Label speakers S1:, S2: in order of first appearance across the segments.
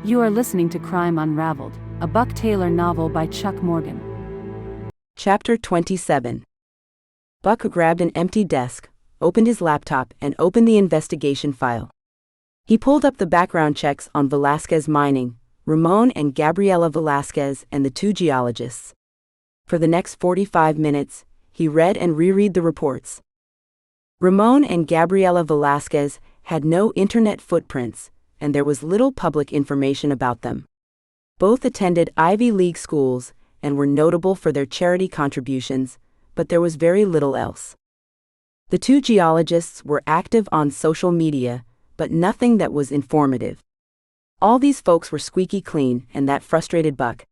S1: You are listening to Crime Unraveled, a Buck Taylor novel by Chuck Morgan.
S2: Chapter 27. Buck grabbed an empty desk, opened his laptop, and opened the investigation file. He pulled up the background checks on Velasquez Mining, Ramon and Gabriela Velasquez, and the two geologists. For the next 45 minutes, he read and reread the reports. Ramon and Gabriela Velasquez had no internet footprints, and there was little public information about them. Both attended Ivy League schools and were notable for their charity contributions, but there was very little else. The two geologists were active on social media, but nothing that was informative. All these folks were squeaky clean, and that frustrated Buck.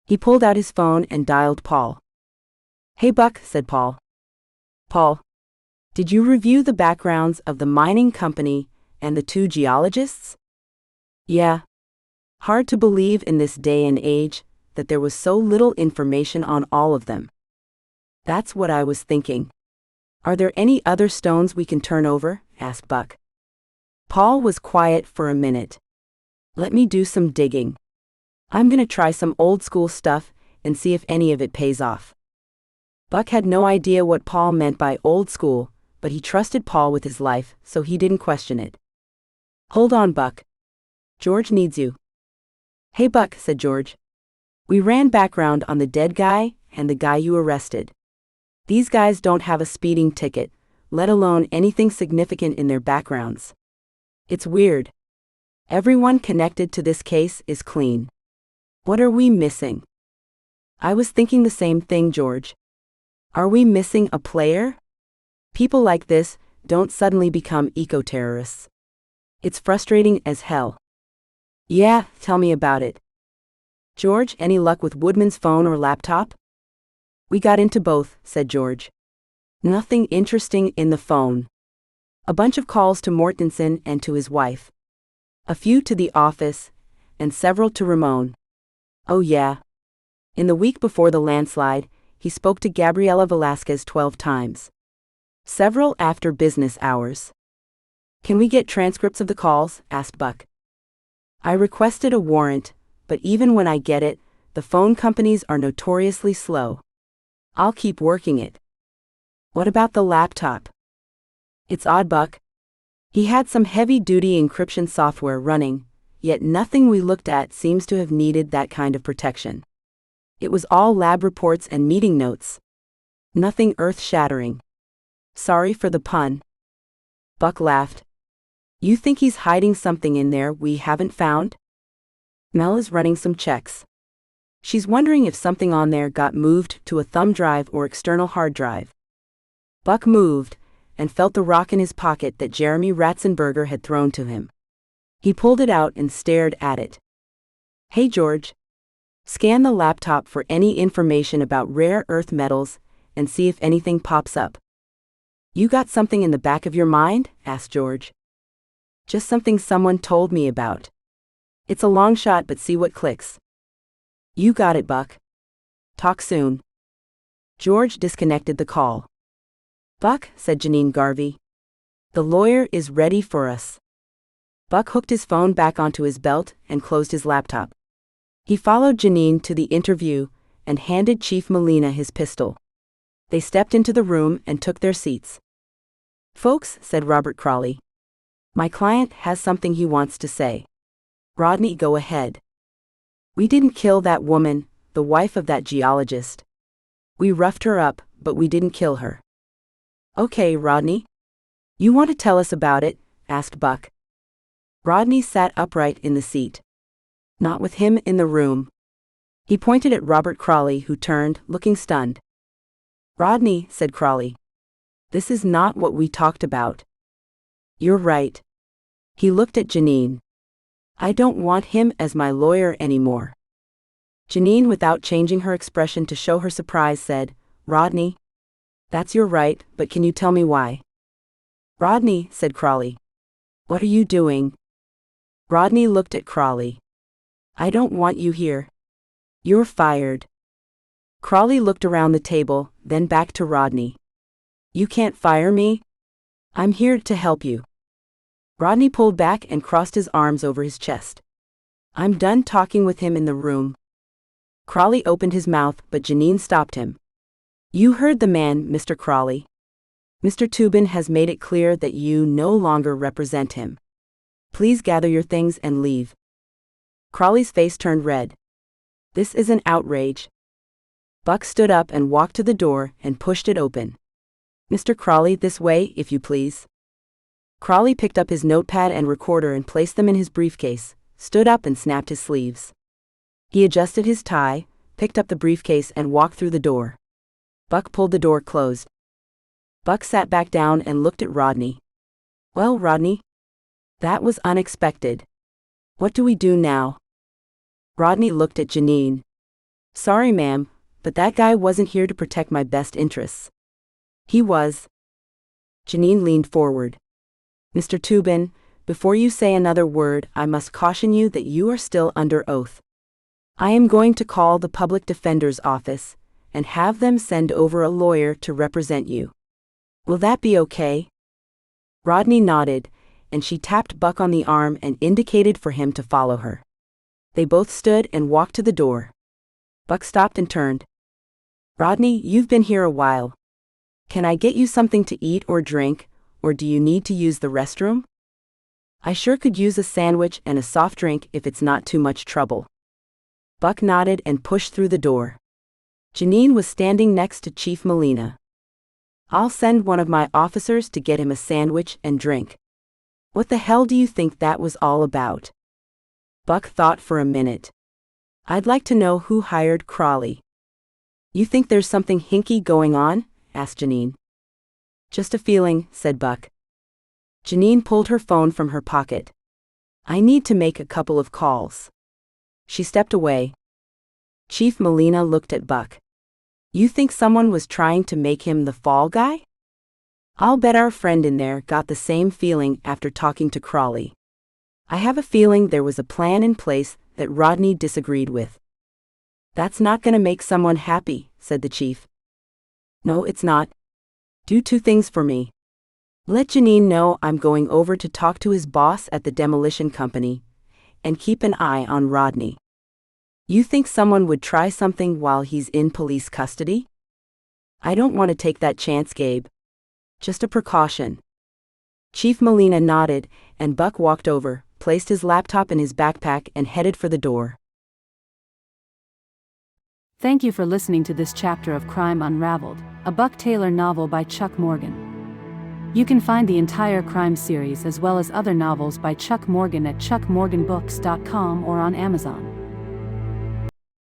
S2: He pulled out his phone and dialed Paul. "Hey Buck," said Paul. "Paul, did you review the backgrounds of the mining company and the two geologists?" "Yeah. Hard to believe in this day and age that there was so little information on all of them." "That's what I was thinking. Are there any other stones we can turn over?" asked Buck. Paul was quiet for a minute. "Let me do some digging. I'm gonna try some old school stuff and see if any of it pays off." Buck had no idea what Paul meant by old school, but he trusted Paul with his life, so he didn't question it. "Hold on, Buck. George needs you." "Hey Buck," said George. "We ran background on the dead guy and the guy you arrested. These guys don't have a speeding ticket, let alone anything significant in their backgrounds. It's weird. Everyone connected to this case is clean. What are we missing?" "I was thinking the same thing, George. Are we missing a player? People like this don't suddenly become eco-terrorists. It's frustrating as hell." "Yeah, tell me about it." "George, any luck with Woodman's phone or laptop?" "We got into both," said George. "Nothing interesting in the phone. A bunch of calls to Mortensen and to his wife. A few to the office, and several to Ramon. Oh yeah. In the week before the landslide, he spoke to Gabriela Velasquez 12 times. Several after business hours." "Can we get transcripts of the calls?" asked Buck. "I requested a warrant, but even when I get it, the phone companies are notoriously slow. I'll keep working it." "What about the laptop?" "It's odd, Buck. He had some heavy-duty encryption software running, yet nothing we looked at seems to have needed that kind of protection. It was all lab reports and meeting notes. Nothing earth-shattering. Sorry for the pun." Buck laughed. "You think he's hiding something in there we haven't found?" "Mel is running some checks. She's wondering if something on there got moved to a thumb drive or external hard drive." Buck moved, and felt the rock in his pocket that Jeremy Ratzenberger had thrown to him. He pulled it out and stared at it. "Hey George. Scan the laptop for any information about rare earth metals and see if anything pops up." "You got something in the back of your mind?" asked George. "Just something someone told me about. It's a long shot, but see what clicks." "You got it, Buck. Talk soon." George disconnected the call. "Buck," said Janine Garvey. "The lawyer is ready for us." Buck hooked his phone back onto his belt and closed his laptop. He followed Janine to the interview and handed Chief Molina his pistol. They stepped into the room and took their seats. "Folks," said Robert Crawley, "my client has something he wants to say." "Rodney, go ahead." "We didn't kill that woman, the wife of that geologist. We roughed her up, but we didn't kill her." "Okay, Rodney. You want to tell us about it?" asked Buck. Rodney sat upright in the seat. "Not with him in the room." He pointed at Robert Crawley, who turned, looking stunned. "Rodney," said Crawley, "this is not what we talked about." "You're right." He looked at Janine. "I don't want him as my lawyer anymore." Janine, without changing her expression to show her surprise, said, "Rodney, that's your right, but can you tell me why?" "Rodney," said Crawley, "what are you doing?" Rodney looked at Crawley. "I don't want you here. You're fired." Crawley looked around the table, then back to Rodney. "You can't fire me. I'm here to help you." Rodney pulled back and crossed his arms over his chest. I'm done talking with him in the room. Crawley opened his mouth, but Janine stopped him. You heard the man, Mr. Crawley. Mr. Tubin has made it clear that you no longer represent him. Please gather your things and leave. Crawley's face turned red. This is an outrage. Buck stood up and walked to the door and pushed it open. Mr. Crawley, this way, if you please. Crawley picked up his notepad and recorder and placed them in his briefcase, stood up and snapped his sleeves. He adjusted his tie, picked up the briefcase and walked through the door. Buck pulled the door closed. Buck sat back down and looked at Rodney. Well, Rodney? That was unexpected. What do we do now? Rodney looked at Janine. Sorry, ma'am, but that guy wasn't here to protect my best interests. He was. Janine leaned forward. Mr. Tubin, before you say another word, I must caution you that you are still under oath. I am going to call the public defender's office and have them send over a lawyer to represent you. Will that be okay? Rodney nodded, and she tapped Buck on the arm and indicated for him to follow her. They both stood and walked to the door. Buck stopped and turned. Rodney, you've been here a while. Can I get you something to eat or drink, or do you need to use the restroom? I sure could use a sandwich and a soft drink if it's not too much trouble. Buck nodded and pushed through the door. Janine was standing next to Chief Molina. I'll send one of my officers to get him a sandwich and drink. What the hell do you think that was all about? Buck thought for a minute. I'd like to know who hired Crawley. You think there's something hinky going on? Asked Janine. Just a feeling, said Buck. Janine pulled her phone from her pocket. I need to make a couple of calls. She stepped away. Chief Molina looked at Buck. You think someone was trying to make him the fall guy? I'll bet our friend in there got the same feeling after talking to Crawley. I have a feeling there was a plan in place that Rodney disagreed with. That's not going to make someone happy, said the chief. No, it's not. Do two things for me. Let Janine know I'm going over to talk to his boss at the demolition company, and keep an eye on Rodney. You think someone would try something while he's in police custody? I don't want to take that chance, Gabe. Just a precaution. Chief Molina nodded, and Buck walked over, placed his laptop in his backpack and headed for the door.
S1: Thank you for listening to this chapter of Crime Unraveled, a Buck Taylor novel by Chuck Morgan. You can find the entire crime series as well as other novels by Chuck Morgan at chuckmorganbooks.com or on Amazon.